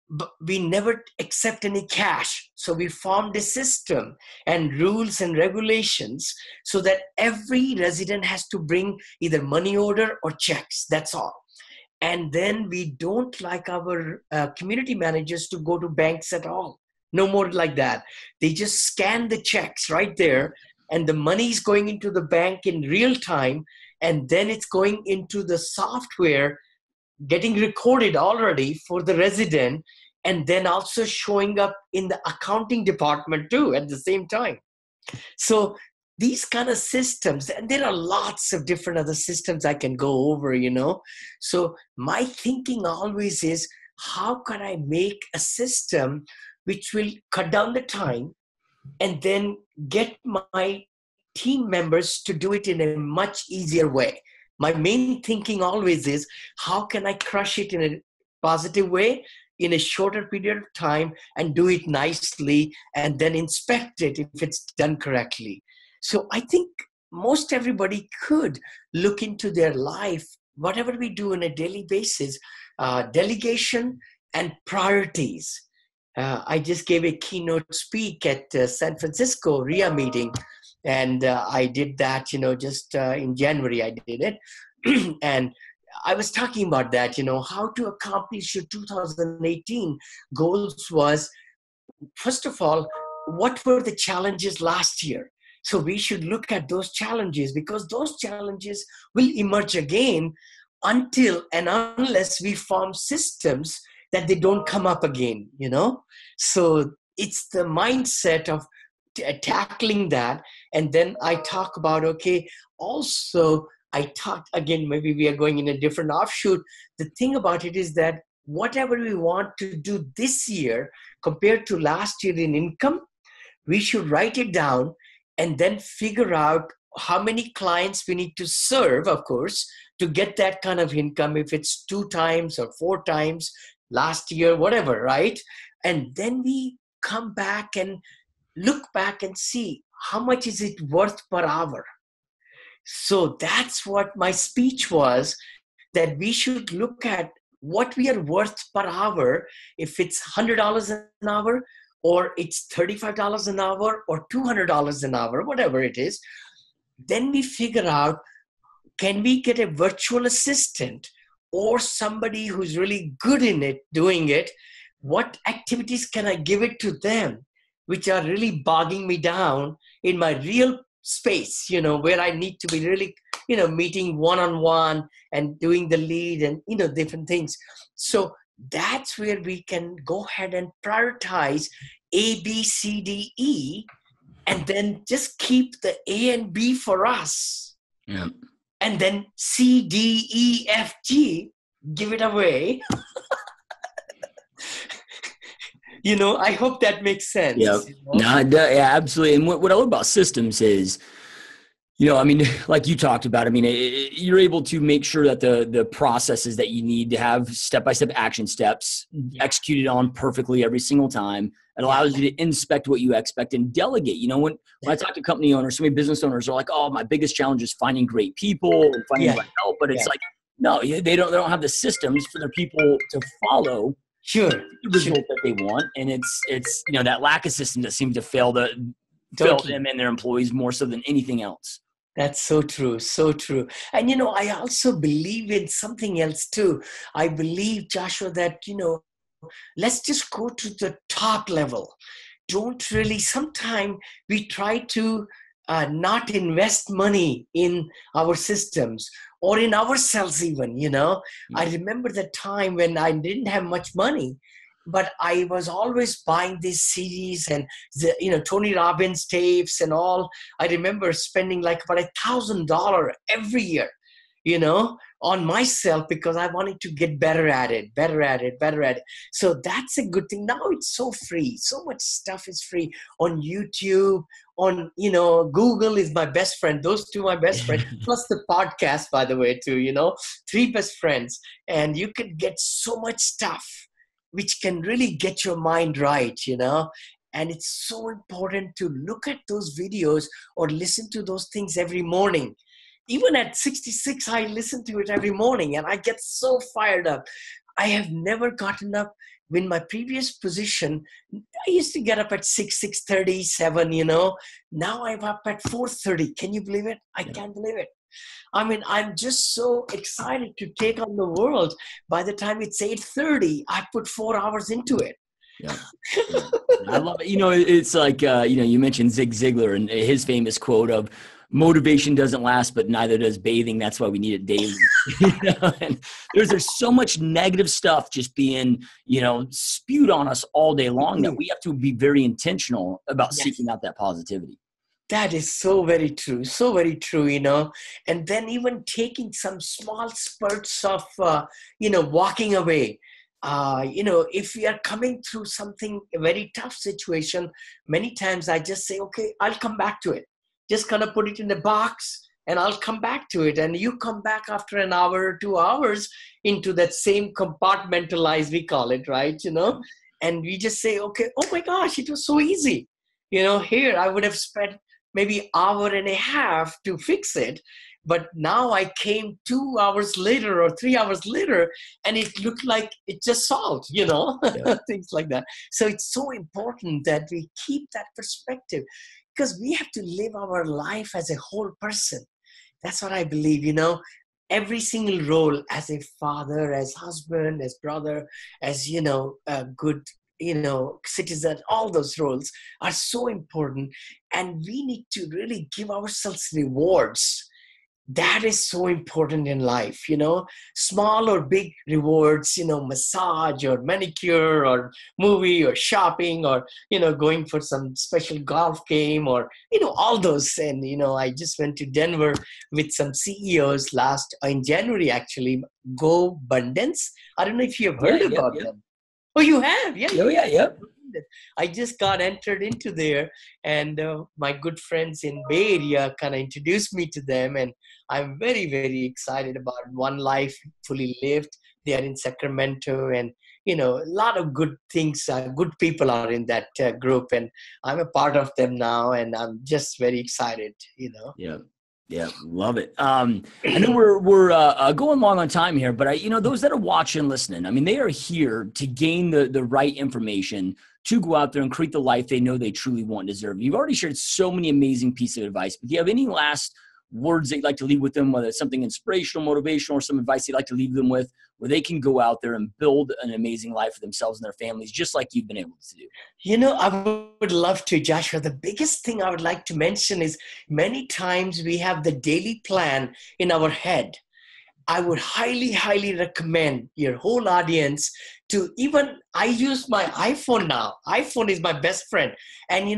but we never accept any cash. So we formed a system and rules and regulations so that every resident has to bring either money order or checks. That's all. And then we don't like our community managers to go to banks at all. No more like that. They just scan the checks right there, and the money is going into the bank in real time, and then it's going into the software getting recorded already for the resident, and then also showing up in the accounting department too at the same time. So these kind of systems, and there are lots of different other systems I can go over, So my thinking always is, how can I make a system which will cut down the time and then get my team members to do it in a much easier way? My main thinking always is, how can I crush it in a positive way in a shorter period of time and do it nicely and then inspect it if it's done correctly? So I think most everybody could look into their life, whatever we do on a daily basis, delegation and priorities. I just gave a keynote speak at San Francisco RIA meeting, and I did that, just in January I did it. And I was talking about that, how to accomplish your 2018 goals was, first of all, what were the challenges last year? So we should look at those challenges, because those challenges will emerge again until and unless we form systems that they don't come up again, So it's the mindset of tackling that. And then I talk about, also I talked, again, maybe we are going in a different offshoot. The thing about it is that whatever we want to do this year compared to last year in income, we should write it down and then figure out how many clients we need to serve, of course, to get that kind of income, if it's 2 times or 4 times last year, whatever, right? And then we come back and look back and see how much is it worth per hour. So that's what my speech was, that we should look at what we are worth per hour, if it's $100 an hour, or it's $35 an hour, or $200 an hour, whatever it is. Then we figure out, can we get a virtual assistant or somebody who's really good in it, doing it? What activities can I give it to them, which are really bogging me down in my real space, where I need to be really, meeting one-on-one and doing the lead and, different things. So that's where we can go ahead and prioritize A, B, C, D, E, and then just keep the A and B for us. Yeah. And then C, D, E, F, G, give it away. I hope that makes sense. Yeah, no, yeah, absolutely. And what I love about systems is, like you talked about, you're able to make sure that the processes that you need to have step-by-step action steps executed on perfectly every single time. It allows you to inspect what you expect and delegate. When I talk to company owners, so many business owners are like, oh, my biggest challenge is finding great people and finding the right help. But it's like, no, they don't have the systems for their people to follow. Sure. The result that they want. And it's that lack of systems that seems to fail them and their employees more so than anything else. That's so true. So true. And, I also believe in something else too. I believe, Joshua, that, let's just go to the top level. Don't really, sometimes we try to not invest money in our systems or in ourselves even, I remember the time when I didn't have much money, but I was always buying these CDs and Tony Robbins tapes and all. I remember spending like about $1,000 every year, on myself, because I wanted to get better at it. So that's a good thing. Now it's so free. So much stuff is free on YouTube, on, Google is my best friend. Those 2 my best friends, plus the podcast, by the way, too, 3 best friends. And you can get so much stuff which can really get your mind right, And it's so important to look at those videos or listen to those things every morning. Even at 66, I listen to it every morning and I get so fired up. I have never gotten up. In my previous position, I used to get up at 6:30, 7, Now I'm up at 4:30. Can you believe it? I can't believe it. I'm just so excited to take on the world. By the time it's 8:30, I put 4 hours into it. Yeah. I love it. It's like, you mentioned Zig Ziglar and his famous quote of, motivation doesn't last, but neither does bathing. That's why we need it daily. And there's so much negative stuff just being, spewed on us all day long that we have to be very intentional about seeking out that positivity. That is so very true. So very true, and then even taking some small spurts of, walking away. If we are coming through something, a very tough situation, many times I just say, okay, I'll come back to it. Just kind of put it in the box and I'll come back to it. And you come back after an hour or 2 hours into that same compartmentalized, we call it, right? And we just say, okay, oh my gosh, it was so easy. Here I would have spent maybe hour and a half to fix it. But now I came 2 hours later or 3 hours later, and it looked like it just solved, things like that. So it's so important that we keep that perspective, because we have to live our life as a whole person. That's what I believe, every single role, as a father, as husband, as brother, as, a good, citizen, all those roles are so important. And we need to really give ourselves rewards. That is so important in life, small or big rewards, massage or manicure or movie or shopping or, going for some special golf game or, all those. And, I just went to Denver with some CEOs in January, actually, Go Abundance. I don't know if you have heard about them. Oh, you have? Yeah. Oh, yeah. I just got entered into there, and my good friends in Bay Area kind of introduced me to them, and I'm very, very excited about One Life Fully Lived. They are in Sacramento, and a lot of good things, good people are in that group, and I'm a part of them now, and I'm just very excited. Yeah, love it. I know we're going long on time here, but those that are watching, listening, I mean, they are here to gain the right information to go out there and create the life they know they truly want and deserve. You've already shared so many amazing pieces of advice, but do you have any last words that you'd like to leave with them, whether it's something inspirational, motivational, or some advice you'd like to leave them with, where they can go out there and build an amazing life for themselves and their families, just like you've been able to do? I would love to, Joshua. The biggest thing I would like to mention is many times we have the daily plan in our head. I would highly, highly recommend your whole audience to I use my iPhone now. iPhone is my best friend. And,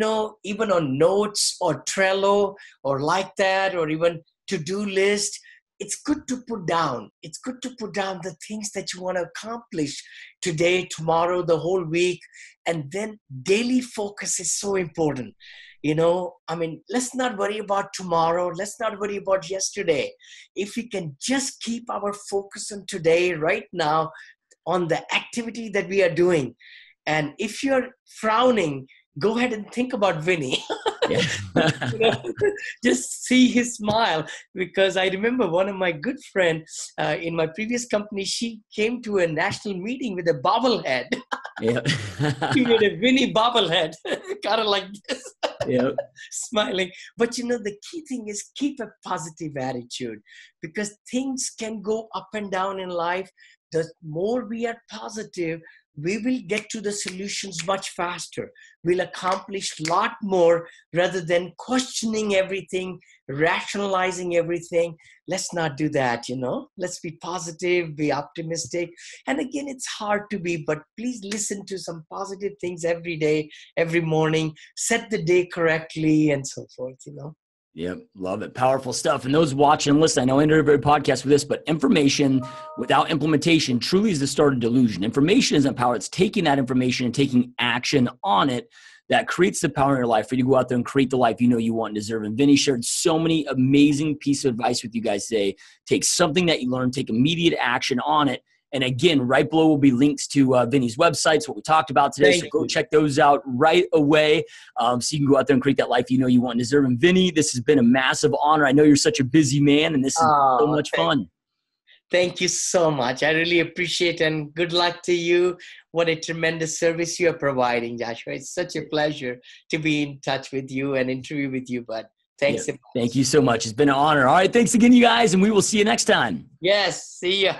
even on notes or Trello or like that, or even to-do list, it's good to put down. It's good to put down the things that you want to accomplish today, tomorrow, the whole week. And then daily focus is so important. Let's not worry about tomorrow. Let's not worry about yesterday. If we can just keep our focus on today, right now, on the activity that we are doing. And if you're frowning, go ahead and think about Vinney. Just see his smile, because I remember one of my good friends in my previous company, she came to a national meeting with a bobblehead. She made a Vinney bobblehead, kind of like this, smiling. But the key thing is keep a positive attitude, because things can go up and down in life. The more we are positive, we will get to the solutions much faster. We'll accomplish a lot more rather than questioning everything, rationalizing everything. Let's not do that, Let's be positive, be optimistic. And again, it's hard to be, but please listen to some positive things every day, every morning. Set the day correctly and so forth, Yep. Love it. Powerful stuff. And those watching and listen, I know I ended every podcast with this, but information without implementation truly is the start of delusion. Information isn't power. It's taking that information and taking action on it that creates the power in your life for you to go out there and create the life you want and deserve. And Vinney shared so many amazing pieces of advice with you guys today. Take something that you learned, take immediate action on it. And again, right below will be links to Vinney's websites, what we talked about today. So go check those out right away, so you can go out there and create that life you want and deserve. And Vinney, this has been a massive honor. I know you're such a busy man, and this is so much fun. Thank you so much. I really appreciate it, and good luck to you. What a tremendous service you are providing, Joshua. It's such a pleasure to be in touch with you and interview with you, bud. Thanks. Yeah, thank you so much. It's been an honor. All right. Thanks again, you guys, and we will see you next time. Yes. See ya.